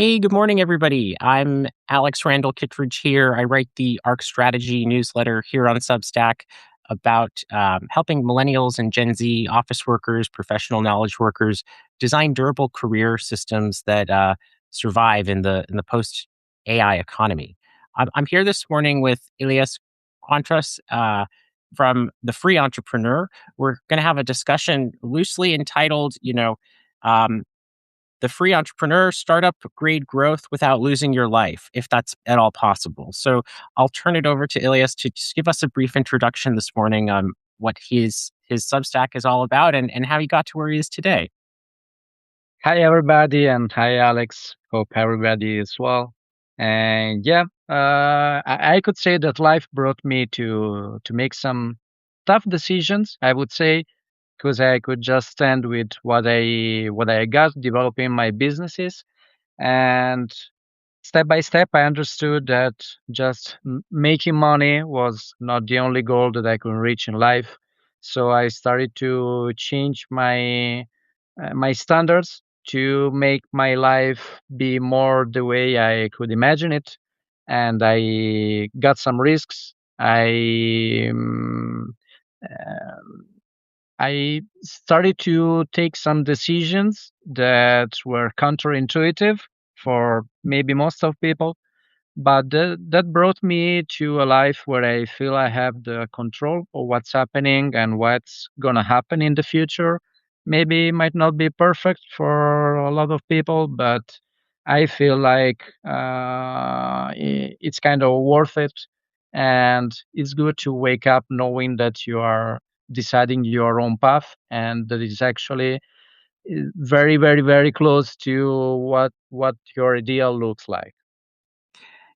Hey, good morning, everybody. I'm Alex Randall Kittredge here. I write the ARC Strategy newsletter here on Substack about helping millennials and Gen Z office workers, professional knowledge workers design durable career systems that survive in the post AI economy. I'm here this morning with Ilias Contreas from the Free Entrepreneur. We're going to have a discussion loosely entitled, um, the free entrepreneur startup grade growth without losing your life, if that's at all possible. So I'll turn it over to Ilias to just give us a brief introduction this morning on what his Substack is all about and how he got to where he is today. Hi, everybody, and hi, Alex. Hope everybody is well. And yeah, I could say that life brought me to make some tough decisions. I would say because I could just stand with what I got, developing my businesses, and step by step, I understood that just making money was not the only goal that I could reach in life. So I started to change my standards to make my life be more the way I could imagine it. And I got some risks. I started to take some decisions that were counterintuitive for maybe most of people, but that brought me to a life where I feel I have the control of what's happening and what's gonna happen in the future. Maybe it might not be perfect for a lot of people, but I feel like it's kind of worth it, and it's good to wake up knowing that you are deciding your own path, and that is actually very, very, very close to what your ideal looks like.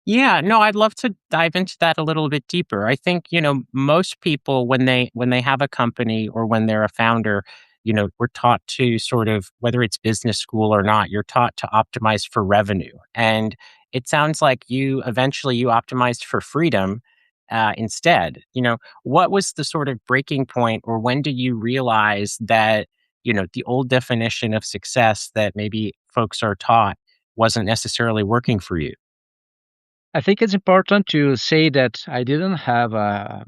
Yeah, no, I'd love to dive into that a little bit deeper. I think, most people when they have a company or when they're a founder, we're taught to sort of, whether it's business school or not, you're taught to optimize for revenue. And it sounds like you optimized for freedom instead. What was the sort of breaking point, or when did you realize that, the old definition of success that maybe folks are taught wasn't necessarily working for you? I think it's important to say that I didn't have a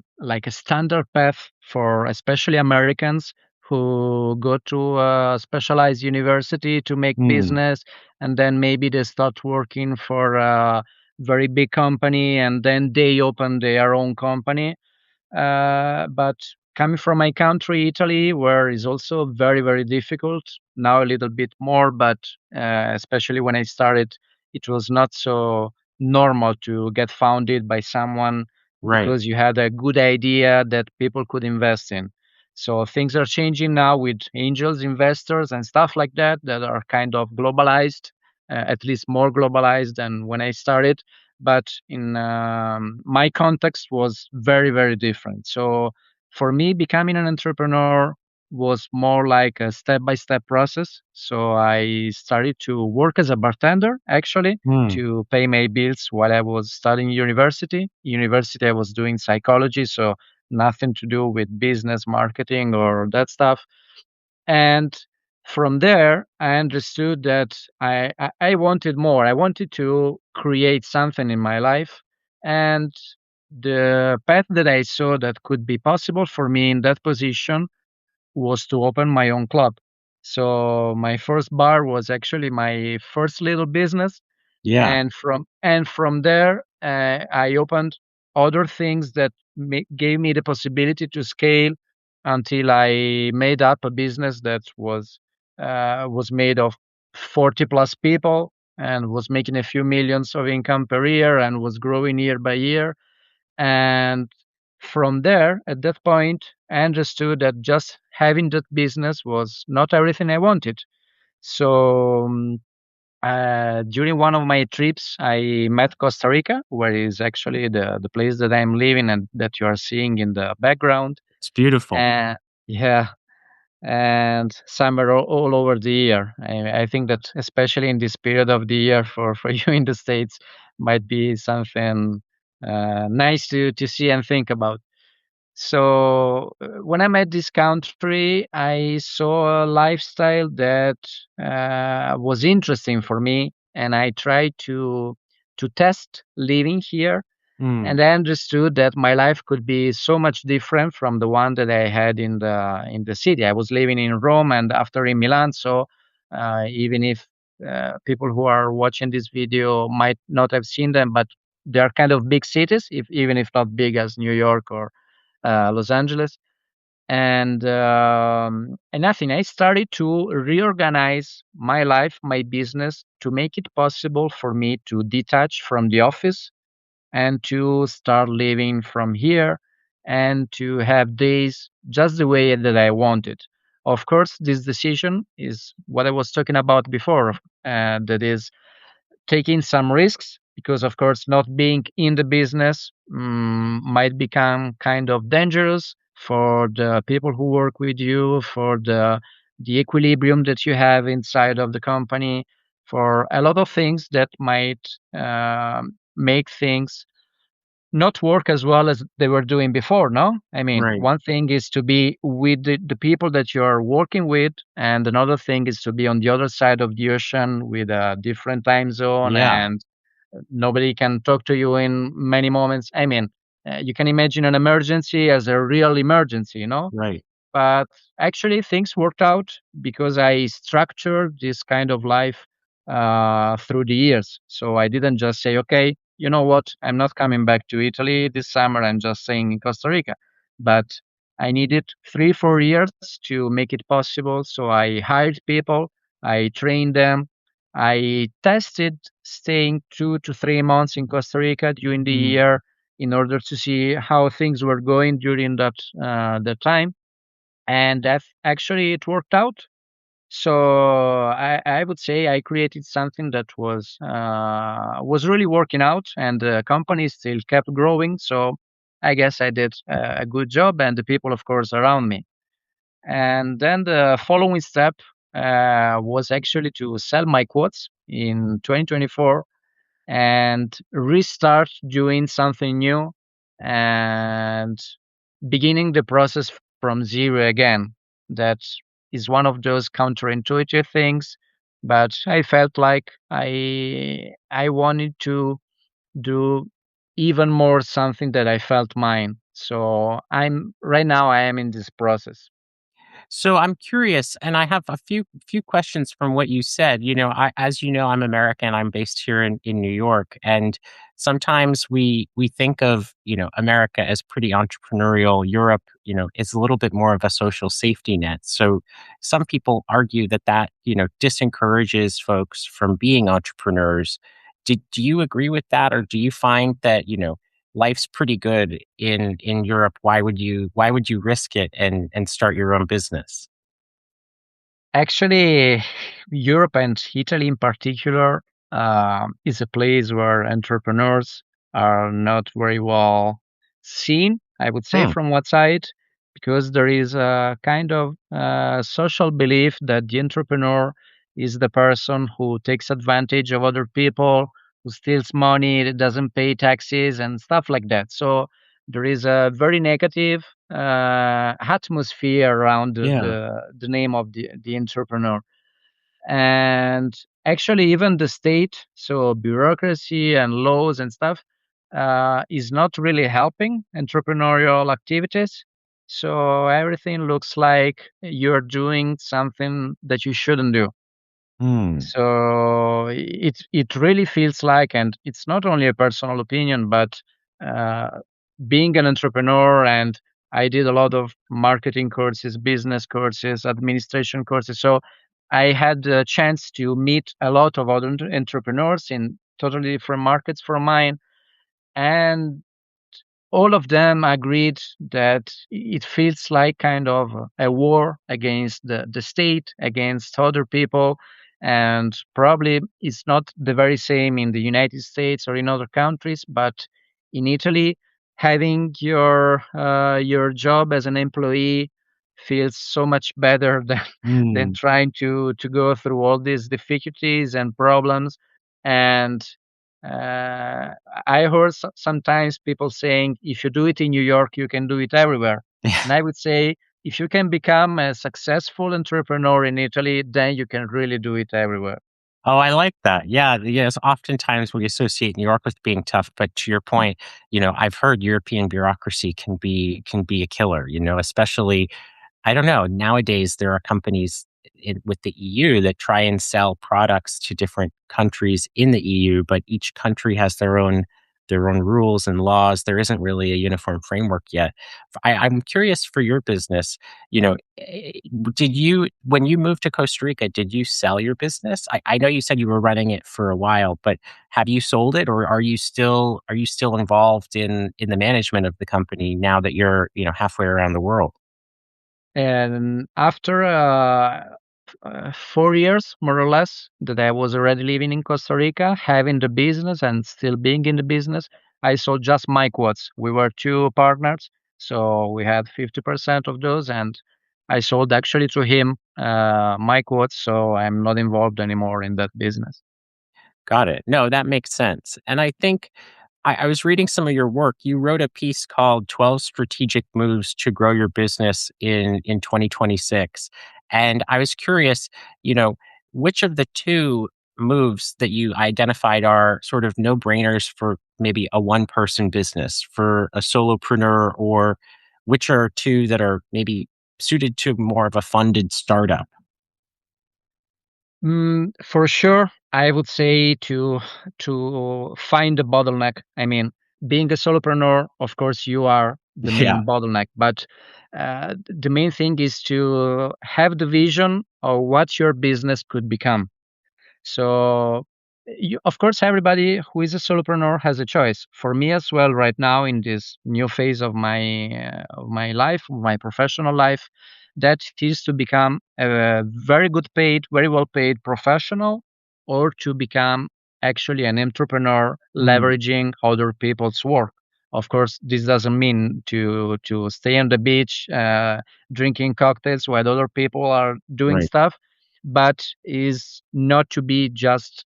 standard path for especially Americans who go to a specialized university to make Hmm. business, and then maybe they start working for a very big company and then they open their own company. But coming from my country, Italy, where it's also very, very difficult, now a little bit more, but especially when I started, it was not so normal to get founded by someone Right. because you had a good idea that people could invest in. So things are changing now with angels, investors, and stuff like that that are kind of globalized, at least more globalized than when I started. But in my context was very, very different. So for me, becoming an entrepreneur was more like a step by step process. So I started to work as a bartender actually Hmm. to pay my bills while I was studying university. University, I was doing psychology, so nothing to do with business, marketing, or that stuff. And from there, I understood that I wanted more. I wanted to create something in my life. And the path that I saw that could be possible for me in that position was to open my own club. So my first bar was actually my first little business, Yeah. and from there I opened other things that gave me the possibility to scale until I made up a business that was made of 40 plus people and was making a few millions of income per year and was growing year by year. And from there, at that point, I understood that just having that business was not everything I wanted. So during one of my trips, I met Costa Rica, where is actually the place that I'm living and that you are seeing in the background. It's beautiful. And yeah, and summer all over the year. I think that especially in this period of the year for you in the States might be something nice to see and think about. So when I met this country, I saw a lifestyle that was interesting for me. and I tried to test living here, Mm. and I understood that my life could be so much different from the one that I had in the city. I was living in Rome and after in Milan, so even if people who are watching this video might not have seen them, but they are kind of big cities, if even if not big as New York or Los Angeles. And nothing. I started to reorganize my life, my business, to make it possible for me to detach from the office and to start living from here and to have days just the way that I wanted. Of course, this decision is what I was talking about before. That is taking some risks because, of course, not being in the business might become kind of dangerous for the people who work with you, for the equilibrium that you have inside of the company, for a lot of things that might make things not work as well as they were doing before, no? I mean, Right. one thing is to be with the people that you are working with, and another thing is to be on the other side of the ocean with a different time zone, Yeah. and nobody can talk to you in many moments. I mean, you can imagine an emergency as a real emergency, you know? Right. But actually, things worked out because I structured this kind of life through the years. So I didn't just say, okay, you know what, I'm not coming back to Italy this summer. I'm just staying in Costa Rica. But I needed 3, 4 years to make it possible. So I hired people, I trained them, I tested staying 2 to 3 months in Costa Rica during the Mm. year in order to see how things were going during that time, and that actually it worked out. So I would say I created something that was really working out, and the company still kept growing. So I guess I did a good job, and the people, of course, around me. And then the following step was actually to sell my quotes in 2024 and restart doing something new and beginning the process from zero again. That is one of those counterintuitive things, but I felt like I wanted to do even more something that I felt mine. So I'm right now I am in this process. So I'm curious, and I have a few questions from what you said. As you know, I'm American. I'm based here in New York, and sometimes we think of America as pretty entrepreneurial. Europe, is a little bit more of a social safety net. So some people argue that disencourages folks from being entrepreneurs. Do you agree with that, or do you find that life's pretty good in Europe? Why would you risk it and start your own business? Actually, Europe and Italy in particular is a place where entrepreneurs are not very well seen, I would say, Hmm. from one side, because there is a kind of social belief that the entrepreneur is the person who takes advantage of other people, who steals money, that doesn't pay taxes, and stuff like that. So there is a very negative atmosphere around Yeah. the name of the entrepreneur. And actually, even the state, so bureaucracy and laws and stuff, is not really helping entrepreneurial activities. So everything looks like you're doing something that you shouldn't do. Hmm. So it really feels like, and it's not only a personal opinion, but uh, being an entrepreneur, and I did a lot of marketing courses, business courses, administration courses. So I had a chance to meet a lot of other entrepreneurs in totally different markets from mine, and all of them agreed that it feels like kind of a war against the state, against other people, and probably it's not the very same in the United States or in other countries, but in Italy, having your job as an employee feels so much better than Hmm. trying to go through all these difficulties and problems. And uh, I heard sometimes people saying, if you do it in New York, you can do it everywhere. And I would say, if you can become a successful entrepreneur in Italy, then you can really do it everywhere. Oh, I like that. Yeah, yes. Oftentimes we associate New York with being tough, but to your point, I've heard European bureaucracy can be a killer. Especially I don't know. Nowadays, there are companies with the EU that try and sell products to different countries in the EU, but each country has their own rules and laws. There isn't really a uniform framework yet. I'm curious for your business. When you moved to Costa Rica, did you sell your business? I know you said you were running it for a while, but have you sold it, or are you still involved in the management of the company now that you're halfway around the world? And after 4 years, more or less, that I was already living in Costa Rica, having the business and still being in the business, I sold just my quotes. We were two partners, so we had 50% of those, and I sold actually to him my quotes, so I'm not involved anymore in that business. Got it. No, that makes sense. And I think I was reading some of your work. You wrote a piece called 12 Strategic Moves to Grow Your Business in 2026. And I was curious, you know, which of the two moves that you identified are sort of no brainers for maybe a one person business, for a solopreneur, or which are two that are maybe suited to more of a funded startup? For sure, I would say to find the bottleneck. I mean, being a solopreneur, of course, you are the Yeah. main bottleneck, but the main thing is to have the vision of what your business could become. So, of course, everybody who is a solopreneur has a choice. For me as well, right now in this new phase of my life, my professional life, that is to become a very good paid, very well paid professional, or to become actually an entrepreneur Mm, leveraging other people's work. Of course, this doesn't mean to stay on the beach drinking cocktails while other people are doing right. stuff, but is not to be just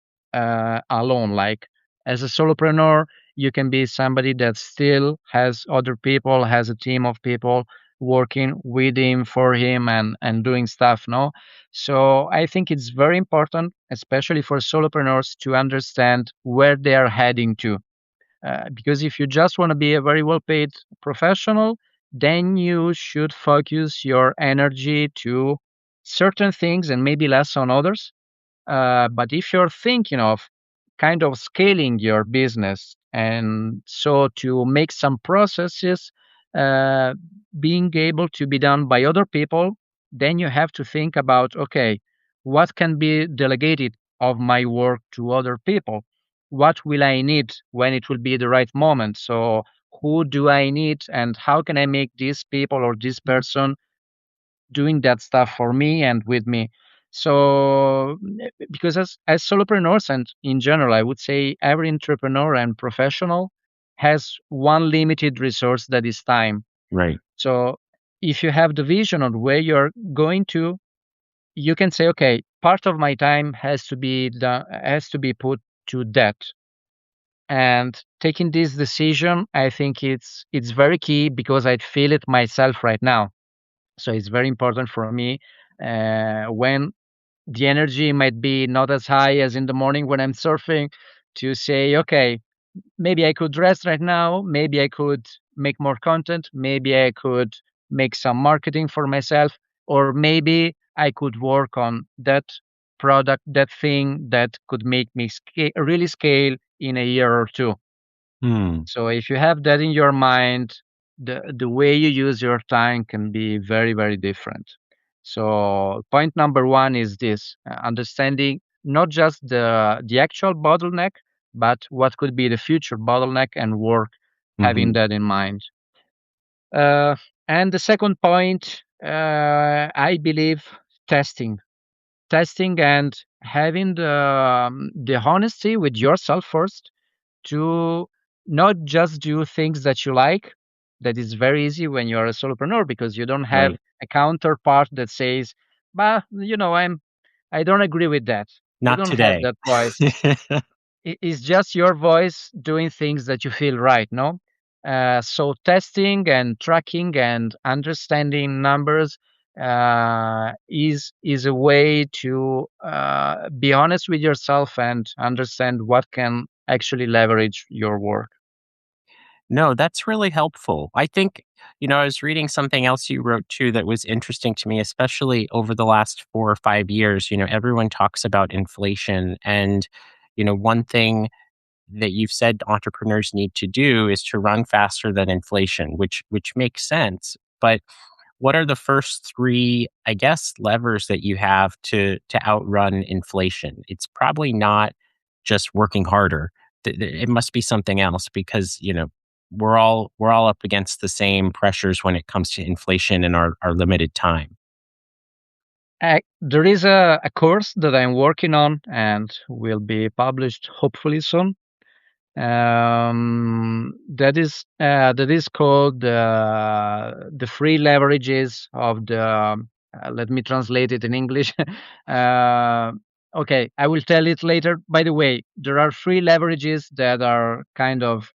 alone. Like as a solopreneur, you can be somebody that still has other people, has a team of people working with him, for him, and doing stuff. No, so I think it's very important, especially for solopreneurs, to understand where they are heading to. Because if you just want to be a very well paid professional, then you should focus your energy to certain things and maybe less on others. But if you're thinking of kind of scaling your business and so to make some processes uh, being able to be done by other people, then you have to think about, okay, what can be delegated of my work to other people? What will I need when it will be the right moment? So who do I need and how can I make these people or this person doing that stuff for me and with me. So, because as solopreneurs and in general, I would say every entrepreneur and professional has one limited resource that is time. Right. So, if you have the vision on where you're going to, you can say, okay, part of my time has to be put to that. And taking this decision, I think it's very key because I feel it myself right now. So it's very important for me when the energy might be not as high as in the morning when I'm surfing to say, okay, maybe I could rest right now. Maybe I could make more content. Maybe I could make some marketing for myself. Or maybe I could work on that product, that thing that could make me really scale in a year or two. Hmm. So if you have that in your mind, the way you use your time can be very, very different. So point number one is this, understanding not just the actual bottleneck, but what could be the future bottleneck and work having Mhm. that in mind. Uh, and the second point, I believe testing, testing and having the honesty with yourself first to not just do things that you like. That is very easy when you're a solopreneur because you don't have Right. a counterpart that says, "Bah, I don't agree with that." You Not don't have today. that voice. It's just your voice doing things that you feel right, no? So testing and tracking and understanding numbers is a way to be honest with yourself and understand what can actually leverage your work. No, that's really helpful. I think, I was reading something else you wrote too that was interesting to me, especially over the last 4 or 5 years. Everyone talks about inflation. And, one thing that you've said entrepreneurs need to do is to run faster than inflation, which makes sense. But what are the first three, I guess, levers that you have to outrun inflation? It's probably not just working harder. It must be something else because we're all up against the same pressures when it comes to inflation in our limited time. There is a course that I'm working on and will be published hopefully soon. That is called the free leverages of the. Let me translate it in English. uh, okay, I will tell it later. By the way, there are free leverages that are kind of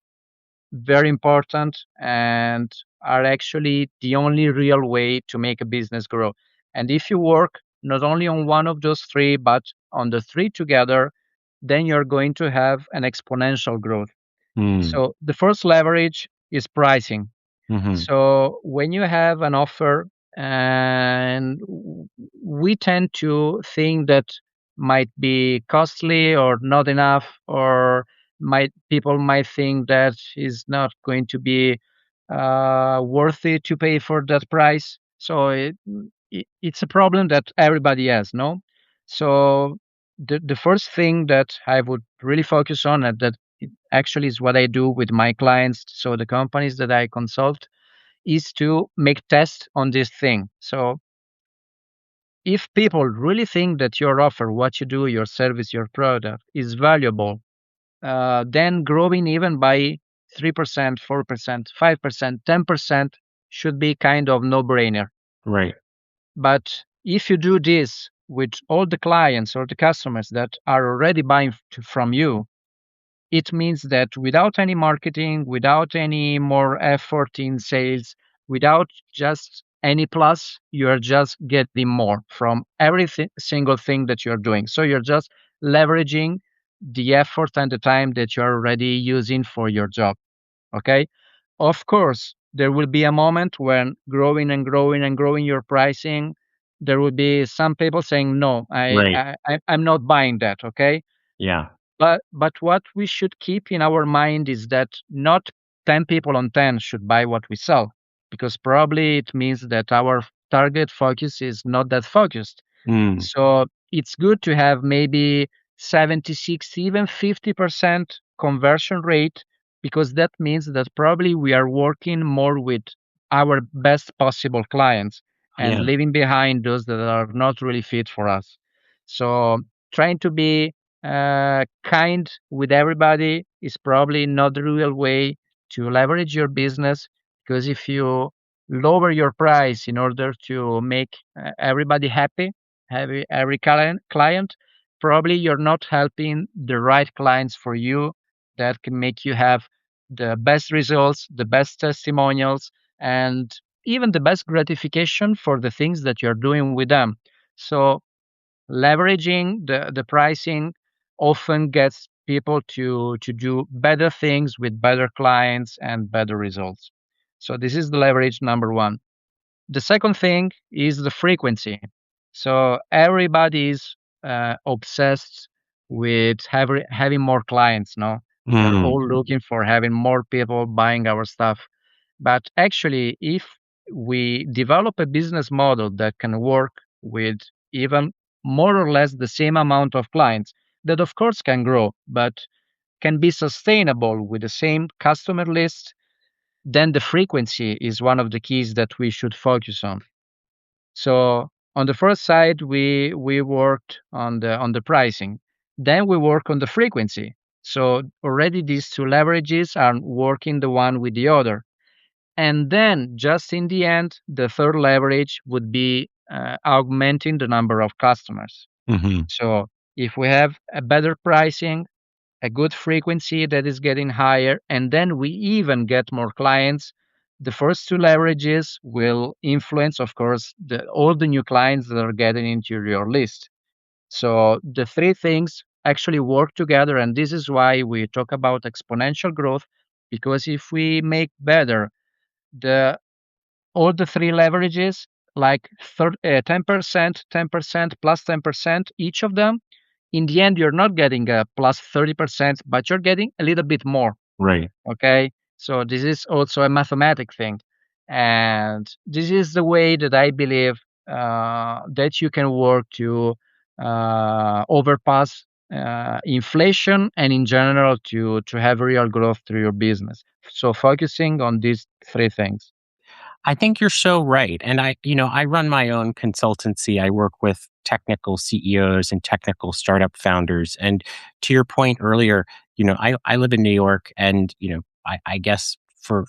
very important and are actually the only real way to make a business grow. And if you work not only on one of those three, but on the three together, then you're going to have an exponential growth. Mm, So the first leverage is pricing. hmm. So when you have an offer, and we tend to think that might be costly or not enough, or might people might think that is not going to be worthy to pay for that price. So it's a problem that everybody has, no? So the first thing that I would really focus on, and that it actually is what I do with my clients, so the companies that I consult, is to make tests on this thing. So if people really think that your offer, what you do, your service, your product is valuable, then growing even by 3%, 4%, 5%, 10% should be kind of no brainer. Right. But if you do this with all the clients or the customers that are already buying from you, it means that without any marketing, without any more effort in sales, without just any plus, you're just getting more from single thing that you're doing. So you're just leveraging the effort and the time that you're already using for your job. Okay. Of course, there will be a moment when growing and growing and growing your pricing, there will be some people saying, no, Right. I'm not buying that. Okay, Yeah. but what we should keep in our mind is that not 10 people on 10 should buy what we sell, because probably it means that our target focus is not that focused. Mm, So it's good to have maybe 70, 60, even 50% conversion rate, because that means that probably we are working more with our best possible clients and yeah. leaving behind those that are not really fit for us. So trying to be kind with everybody is probably not the real way to leverage your business, because if you lower your price in order to make everybody happy, every client, probably you're not helping the right clients for you that can make you have the best results, the best testimonials, and even the best gratification for the things that you're doing with them. So leveraging the pricing often gets people to do better things with better clients and better results. So this is the leverage number one. The second thing is the frequency. So everybody is obsessed with having more clients. No, we're Mm, all looking for having more people buying our stuff. But actually, if we develop a business model that can work with even more or less the same amount of clients, that of course can grow, but can be sustainable with the same customer list, then the frequency is one of the keys that we should focus on. So on the first side, we worked on the pricing. Then we work on the frequency. So already these two leverages are working the one with the other. And then just in the end, the third leverage would be augmenting the number of customers. hmm. So if we have a better pricing, a good frequency that is getting higher, and then we even get more clients, The first two leverages will influence, of course, all the new clients that are getting into your list. So the three things actually work together, and this is why we talk about exponential growth. Because if we make better the all the three leverages, like 10%, 10%, plus 10%, each of them, in the end, you're not getting a plus 30%, but you're getting a little bit more. Right. Okay. So this is also a mathematic thing. And this is the way that I believe that you can work to overpass inflation and in general to have real growth through your business. So focusing on these three things. I think you're so right. And I run my own consultancy. I work with technical CEOs and technical startup founders. And to your point earlier, I live in New York, and, I guess for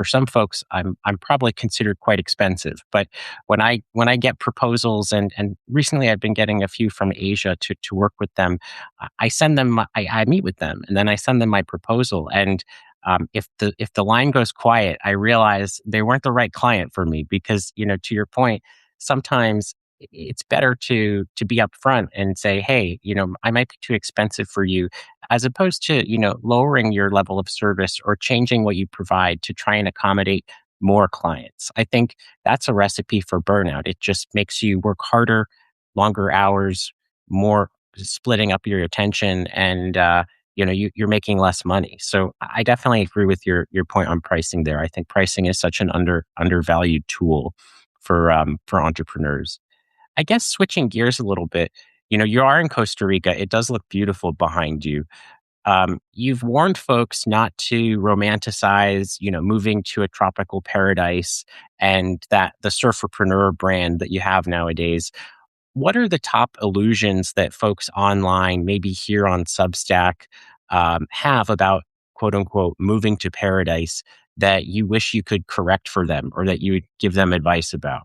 some folks, I'm probably considered quite expensive. But when I get proposals, and recently I've been getting a few from Asia to work with them, I send them, I meet with them, and then I send them my proposal. And if the line goes quiet, I realize they weren't the right client for me, because, to your point, sometimes it's better to be upfront and say, hey, I might be too expensive for you, as opposed to, lowering your level of service or changing what you provide to try and accommodate more clients. I think that's a recipe for burnout. It just makes you work harder, longer hours, more, splitting up your attention, and you're making less money. So I definitely agree with your point on pricing there. I think pricing is such an undervalued tool for entrepreneurs. I guess switching gears a little bit, you are in Costa Rica. It does look beautiful behind you. You've warned folks not to romanticize, moving to a tropical paradise, and that the Surfpreneur brand that you have nowadays. What are the top illusions that folks online, maybe here on Substack, have about, quote unquote, moving to paradise, that you wish you could correct for them, or that you would give them advice about?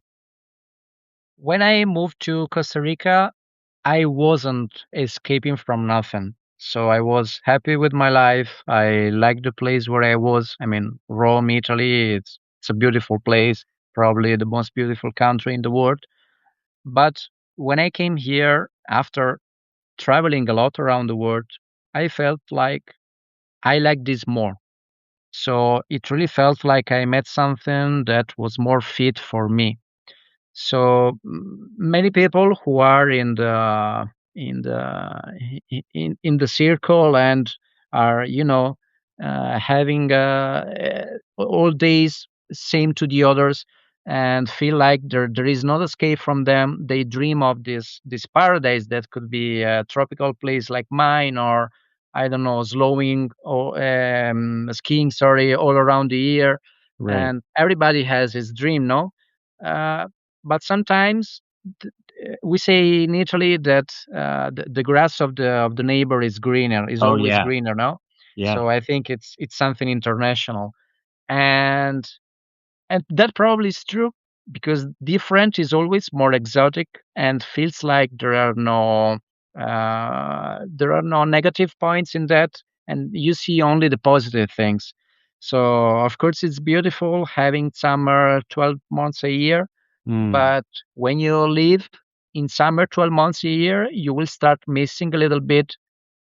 When I moved to Costa Rica, I wasn't escaping from nothing. So I was happy with my life. I liked the place where I was. I mean, Rome, Italy, it's a beautiful place, probably the most beautiful country in the world. But when I came here after traveling a lot around the world, I felt like I like this more. So it really felt like I met something that was more fit for me. So many people who are in the in the circle and are having all days same to the others and feel like there is no escape from them. They dream of this paradise that could be a tropical place like mine, or I don't know, slowing or skiing, sorry, all around the year. Right. And everybody has his dream, no? Uh, but sometimes we say in Italy that the grass of the neighbor is greener, is Oh, always yeah. greener, no? Yeah. So I think it's something international, and that probably is true because different is always more exotic and feels like there are no negative points in that, and you see only the positive things. So of course it's beautiful having summer 12 months a year, Mm, but when you live in summer 12 months a year, you will start missing a little bit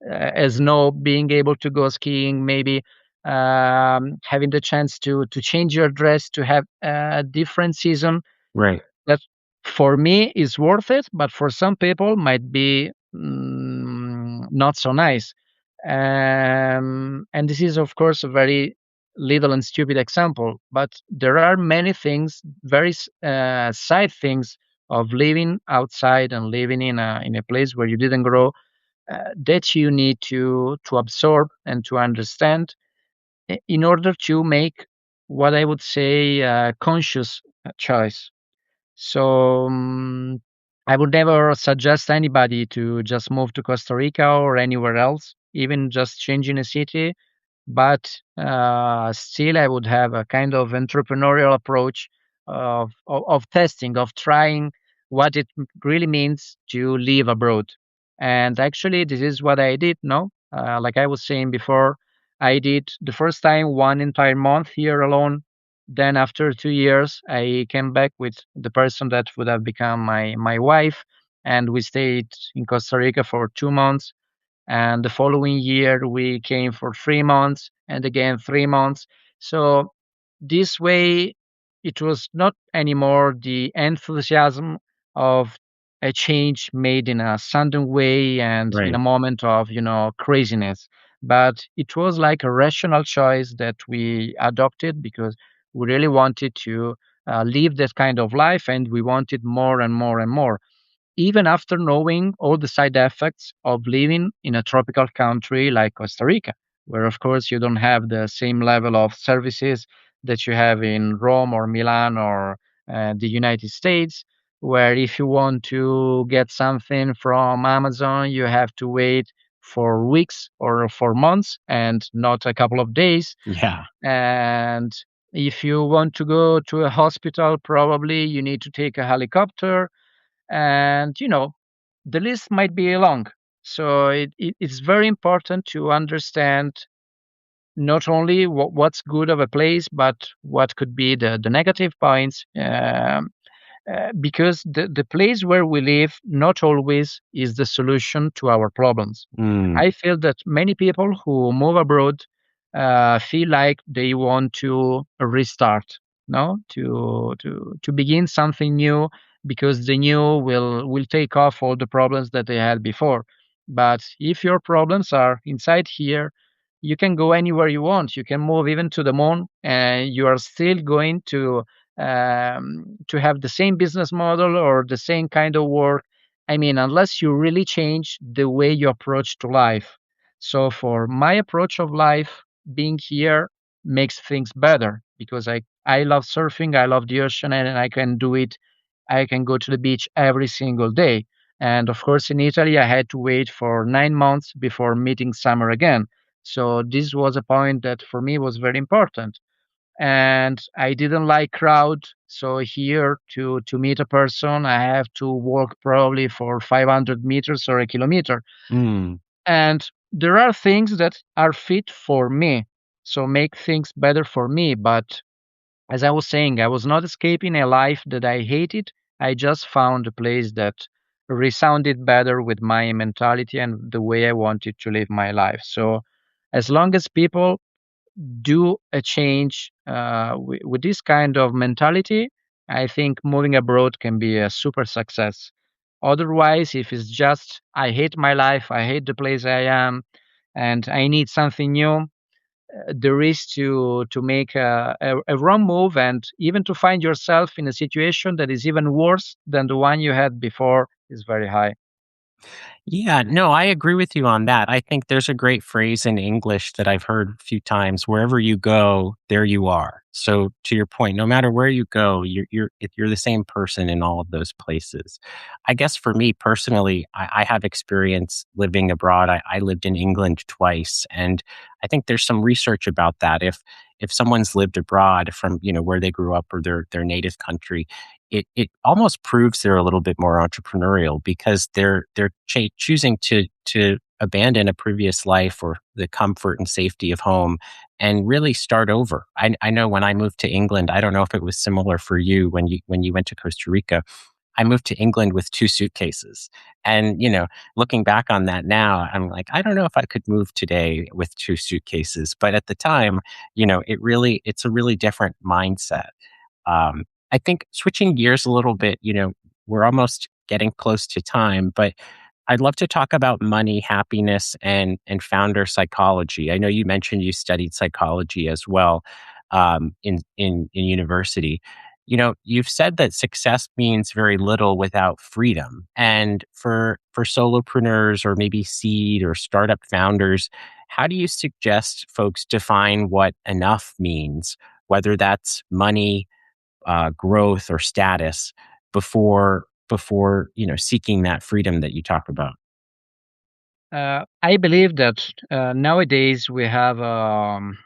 as no being able to go skiing, maybe having the chance to change your dress to have a different season. right. That for me is worth it, but for some people might be not so nice. And this is, of course, a very little and stupid example, but there are many things, very side things of living outside and living in a place where you didn't grow that you need to absorb and to understand in order to make what I would say a conscious choice. So I would never suggest anybody to just move to Costa Rica or anywhere else, even just changing a city. But still, I would have a kind of entrepreneurial approach of testing, of trying what it really means to live abroad. And actually, this is what I did. No, like I was saying before, I did the first time one entire month here alone. Then after 2 years, I came back with the person that would have become my wife, and we stayed in Costa Rica for 2 months. And the following year, we came for 3 months, and again 3 months. So this way, it was not anymore the enthusiasm of a change made in a sudden way and in a Right. moment of craziness, but it was like a rational choice that we adopted because we really wanted to live that kind of life, and we wanted more and more and more, even after knowing all the side effects of living in a tropical country like Costa Rica, where, of course, you don't have the same level of services that you have in Rome or Milan or the United States, where if you want to get something from Amazon, you have to wait for weeks or for months and not a couple of days. Yeah. And if you want to go to a hospital, probably you need to take a helicopter, and the list might be long. So it's very important to understand not only what's good of a place, but what could be the negative points, because the place where we live not always is the solution to our problems. Mm. I feel that many people who move abroad feel like they want to restart, no, to begin something new, because the new will take off all the problems that they had before. But if your problems are inside here, you can go anywhere you want. You can move even to the moon, and you are still going to have the same business model or the same kind of work. I mean, unless you really change the way you approach to life. So for my approach of life, being here makes things better because I love surfing, I love the ocean, and I can do it. I can go to the beach every single day. And of course, in Italy, I had to wait for 9 months before meeting summer again. So this was a point that for me was very important, and I didn't like crowd. So here to meet a person, I have to walk probably for 500 meters or a kilometer. Mm. And there are things that are fit for me, so make things better for me. But as I was saying, I was not escaping a life that I hated. I just found a place that resounded better with my mentality and the way I wanted to live my life. So as long as people do a change with this kind of mentality, I think moving abroad can be a super success. Otherwise, if it's just, I hate my life, I hate the place I am, and I need something new, the risk to make a wrong move and even to find yourself in a situation that is even worse than the one you had before is very high. Yeah, no, I agree with you on that. I think there's a great phrase in English that I've heard a few times: "Wherever you go, there you are." So to your point, no matter where you go, you're the same person in all of those places. I guess for me personally, I have experience living abroad. I lived in England twice, and I think there's some research about that. If someone's lived abroad from where they grew up or their native country, it almost proves they're a little bit more entrepreneurial because they're choosing to abandon a previous life or the comfort and safety of home and really start over. I know when I moved to England, I don't know if it was similar for you when you went to Costa Rica. I moved to England with 2 suitcases. And, looking back on that now, I'm like, I don't know if I could move today with 2 suitcases. But at the time, it's a really different mindset. I think switching gears a little bit, we're almost getting close to time, but I'd love to talk about money, happiness, and founder psychology. I know you mentioned you studied psychology as well in university. You've said that success means very little without freedom, and for solopreneurs or maybe seed or startup founders, how do you suggest folks define what enough means, whether that's money, growth or status before seeking that freedom that you talk about? I believe that nowadays we have an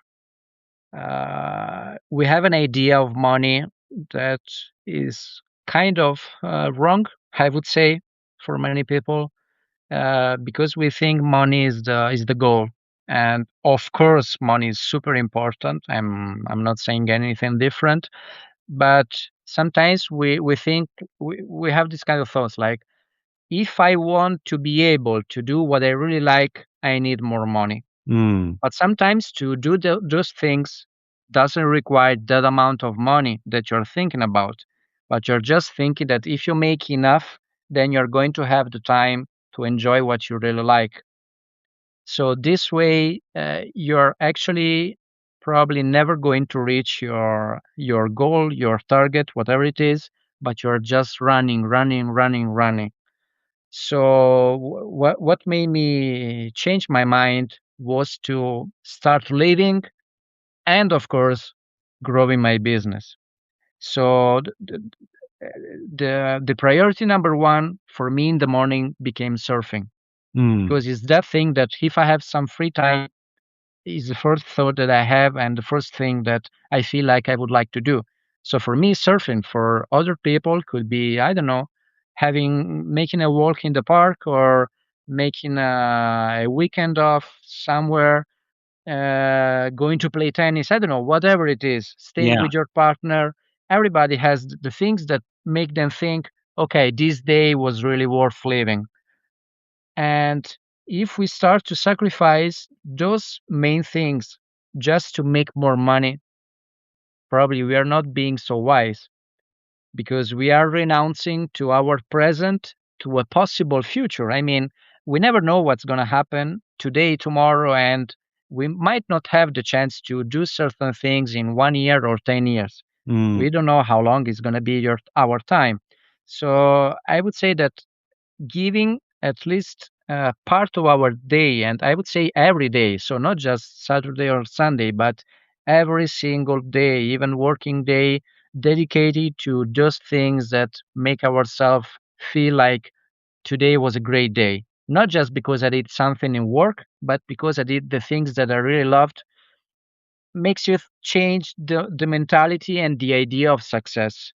idea of money that is kind of wrong, I would say, for many people, because we think money is the goal. And of course, money is super important. I'm not saying anything different, but sometimes we think we have this kind of thoughts like, if I want to be able to do what I really like, I need more money. Mm, But sometimes to do those things doesn't require that amount of money that you're thinking about. But you're just thinking that if you make enough, then you're going to have the time to enjoy what you really like. So this way, you're actually probably never going to reach your goal, your target, whatever it is. But you're just running, running, running, running. So what made me change my mind was to start living and of course growing my business. So the priority number one for me in the morning became surfing, mm, because it's that thing that if I have some free time is the first thought that I have and the first thing that I feel like I would like to do. So for me, surfing for other people could be, I don't know, making a walk in the park or making a weekend off somewhere, going to play tennis. I don't know, whatever it is, staying yeah. with your partner. Everybody has the things that make them think, okay, this day was really worth living. And if we start to sacrifice those main things just to make more money, probably we are not being so wise, because we are renouncing to our present to a possible future. I mean, we never know what's going to happen today, tomorrow, and we might not have the chance to do certain things in 1 year or 10 years. Mm, We don't know how long is going to be our time. So I would say that giving at least part of our day, and I would say every day, so not just Saturday or Sunday, but every single day, even working day, dedicated to those things that make ourselves feel like today was a great day. Not just because I did something in work, but because I did the things that I really loved, makes you change the mentality and the idea of success.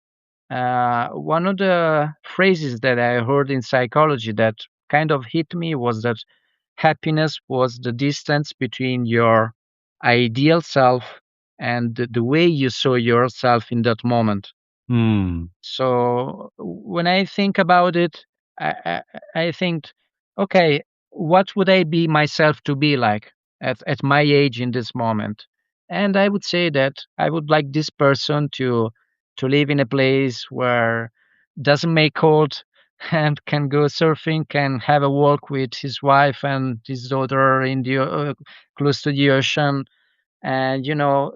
One of the phrases that I heard in psychology that kind of hit me was that happiness was the distance between your ideal self and the way you saw yourself in that moment. mm, So when I think about it, I think, okay, what would I be myself to be like at my age in this moment? And I would say that I would like this person to live in a place where doesn't make cold and can go surfing, can have a walk with his wife and his daughter in the close to the ocean, and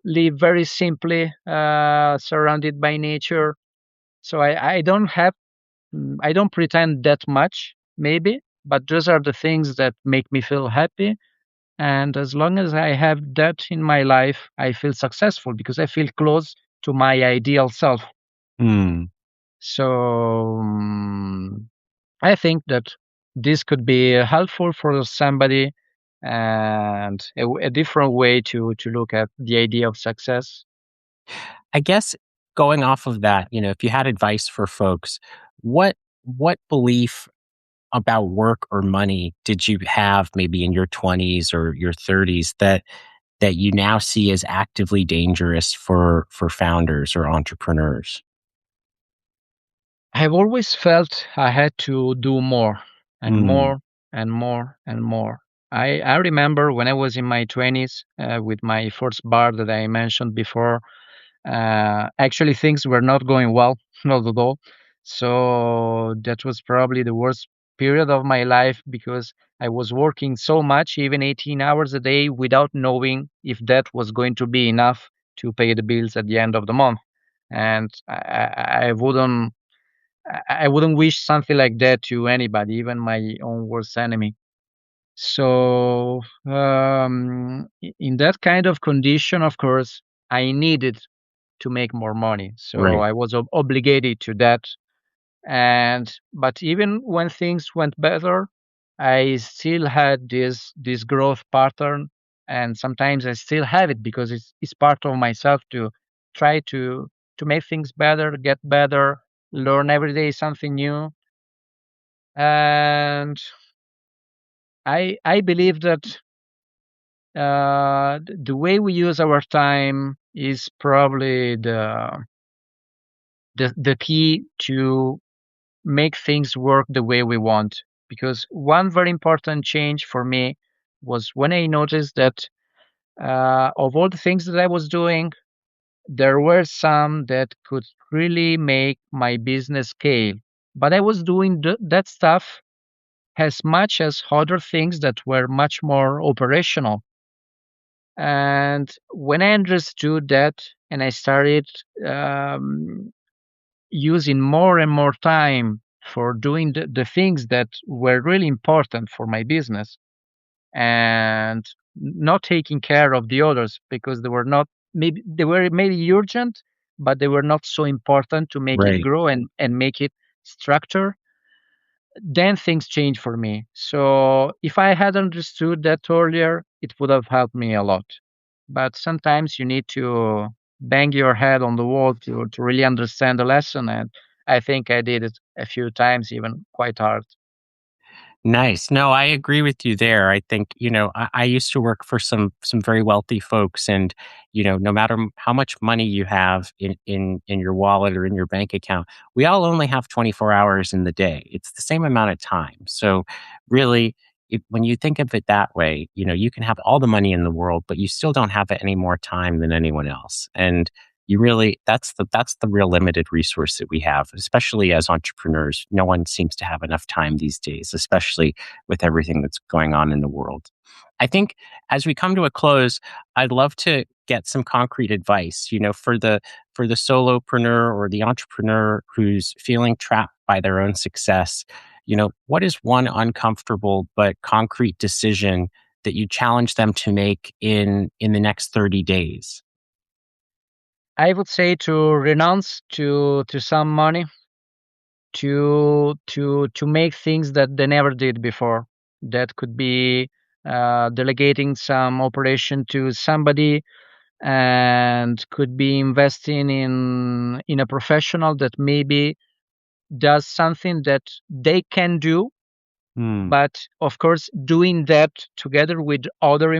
live very simply, surrounded by nature. So I don't pretend that much, maybe, but those are the things that make me feel happy. And as long as I have that in my life, I feel successful because I feel close to my ideal self. mm. So I think that this could be helpful for somebody, and a different way to look at the idea of success. I guess going off of that, if you had advice for folks, what belief about work or money did you have maybe in your 20s or your 30s that you now see as actively dangerous for founders or entrepreneurs? I've always felt I had to do more and Mm, more and more and more. I remember when I was in my 20s, with my first bar that I mentioned before, actually things were not going well, not at all. So that was probably the worst period of my life, because I was working so much, even 18 hours a day, without knowing if that was going to be enough to pay the bills at the end of the month. And I wouldn't wish something like that to anybody, even my own worst enemy. So, in that kind of condition, of course, I needed to make more money. So right. I was obligated to that. And but even when things went better, I still had this growth pattern, and sometimes I still have it because it's part of myself to try to make things better, get better, learn every day something new. And I believe that the way we use our time is probably the key to make things work the way we want. Because one very important change for me was when I noticed that of all the things that I was doing, there were some that could really make my business scale. But I was doing that stuff as much as other things that were much more operational. And when I understood that and I started um, using more and more time for doing the things that were really important for my business and not taking care of the others because they were maybe urgent, but they were not so important to make it Right. grow and make it structure, then things change for me. So if I had understood that earlier, it would have helped me a lot. But sometimes you need to bang your head on the wall to really understand the lesson. And I think I did it a few times, even quite hard. Nice. No, I agree with you there. I think, I used to work for some very wealthy folks, and, no matter how much money you have in your wallet or in your bank account, we all only have 24 hours in the day. It's the same amount of time. So really, when you think of it that way, you can have all the money in the world, but you still don't have any more time than anyone else. And you really that's the real limited resource that we have, especially as entrepreneurs. No one seems to have enough time these days, especially with everything that's going on in the world. I think as we come to a close, I'd love to get some concrete advice, for the solopreneur or the entrepreneur who's feeling trapped by their own success. What is one uncomfortable but concrete decision that you challenge them to make in the next 30 days? I would say to renounce to some money to make things that they never did before. That could be delegating some operation to somebody and could be investing in a professional that maybe does something that they can do, Hmm. but of course doing that together with other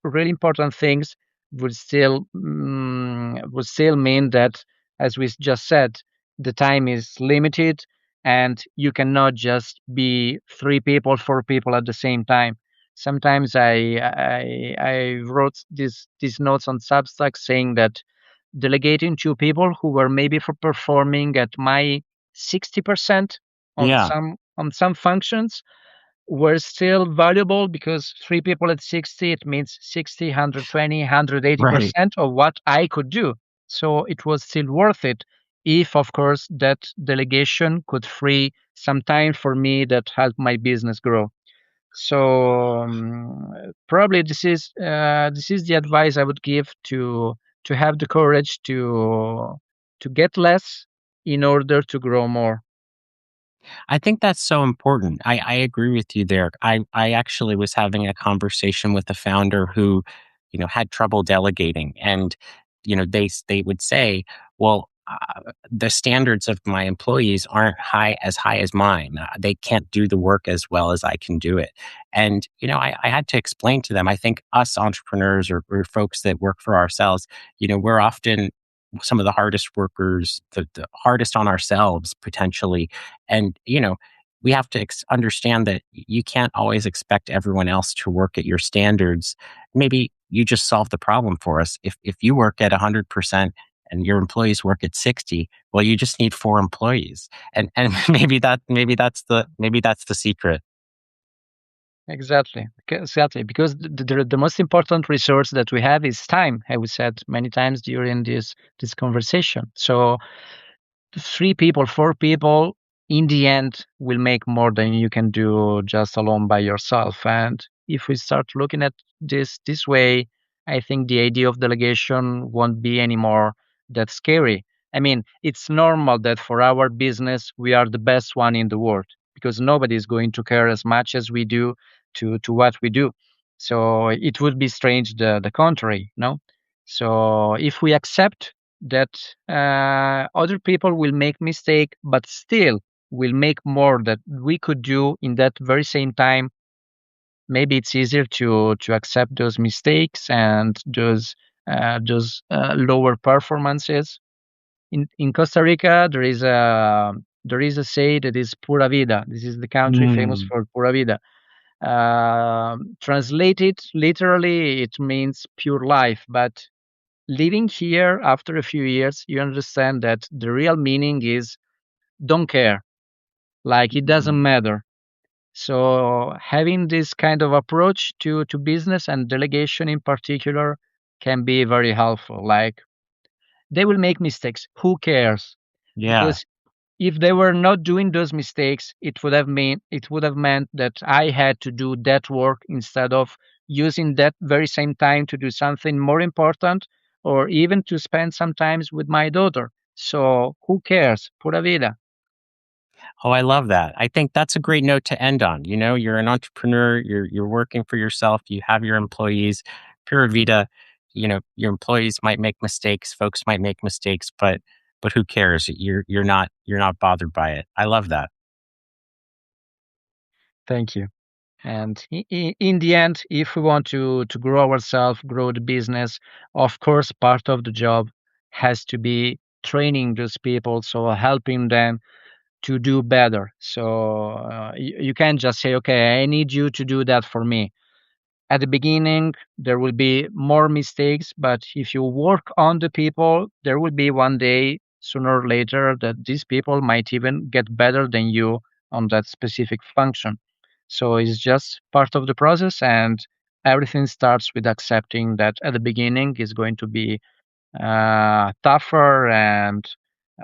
really important things would still mean that, as we just said, the time is limited and you cannot just be three people, four people at the same time. Sometimes I wrote these notes on Substack saying that delegating to people who were maybe for performing at my 60% Yeah. on some functions were still valuable because three people at 60, it means 60, 120, Right. 180% of what I could do. So it was still worth it if, of course, that delegation could free some time for me that helped my business grow. So probably this is the advice I would give to have the courage to get less in order to grow more. I think that's so important. I agree with you there. I actually was having a conversation with a founder who, had trouble delegating, and they would say, "Well, the standards of my employees aren't as high as mine. They can't do the work as well as I can do it." And I had to explain to them. I think us entrepreneurs or folks that work for ourselves, we're often some of the hardest workers, the hardest on ourselves potentially. And we have to understand that you can't always expect everyone else to work at your standards. Maybe you just solve the problem for us. If you work at 100% and your employees work at 60, well, you just need four employees. And maybe that's the secret. Exactly. Exactly. Because the most important resource that we have is time, as we said many times during this conversation. So three people, four people, in the end, will make more than you can do just alone by yourself. And if we start looking at this way, I think the idea of delegation won't be anymore that scary. I mean, it's normal that for our business, we are the best one in the world because nobody is going to care as much as we do to what we do. So it would be strange the contrary, no? So if we accept that other people will make mistake, but still will make more that we could do in that very same time, maybe it's easier to accept those mistakes and those lower performances. In Costa Rica, there is a say that is pura vida. This is the country famous Mm, for pura vida. Translated literally, it means pure life. But living here after a few years, you understand that the real meaning is don't care. Like it mm. doesn't matter. So having this kind of approach to business and delegation in particular can be very helpful. Like they will make mistakes. Who cares? Yeah. Because if they were not doing those mistakes, it would have meant that I had to do that work instead of using that very same time to do something more important or even to spend some times with my daughter. So who cares? Pura vida. Oh, I love that. I think that's a great note to end on. You know, you're an entrepreneur, you're working for yourself, you have your employees, pura vida, you know, your employees might make mistakes, folks might make mistakes, but who cares? You're not bothered by it. I love that. Thank you. And in the end, if we want to grow ourselves, grow the business, of course, part of the job has to be training those people, so helping them to do better. So you can't just say, okay, I need you to do that for me. At the beginning, there will be more mistakes, but if you work on the people, there will be one day, sooner or later, that these people might even get better than you on that specific function. So it's just part of the process, and everything starts with accepting that at the beginning is going to be tougher, and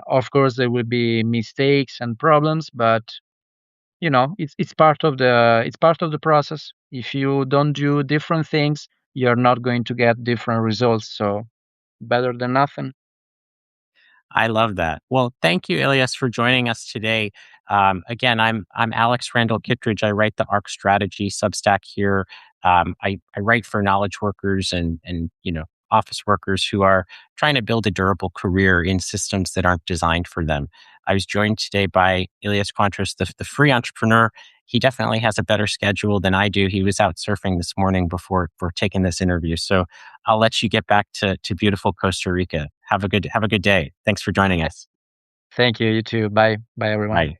of course there will be mistakes and problems, but it's part of the process. If you don't do different things, you're not going to get different results. So better than nothing. I love that. Well, thank you, Ilias, for joining us today. Again, I'm Alex Randall Kittredge. I write the Arc Strategy Substack here. I write for knowledge workers and office workers who are trying to build a durable career in systems that aren't designed for them. I was joined today by Ilias Contreas, the free entrepreneur. He definitely has a better schedule than I do. He was out surfing this morning before taking this interview. So I'll let you get back to beautiful Costa Rica. Have a good day. Thanks for joining us. Thank you. You too. Bye. Bye, everyone. Bye.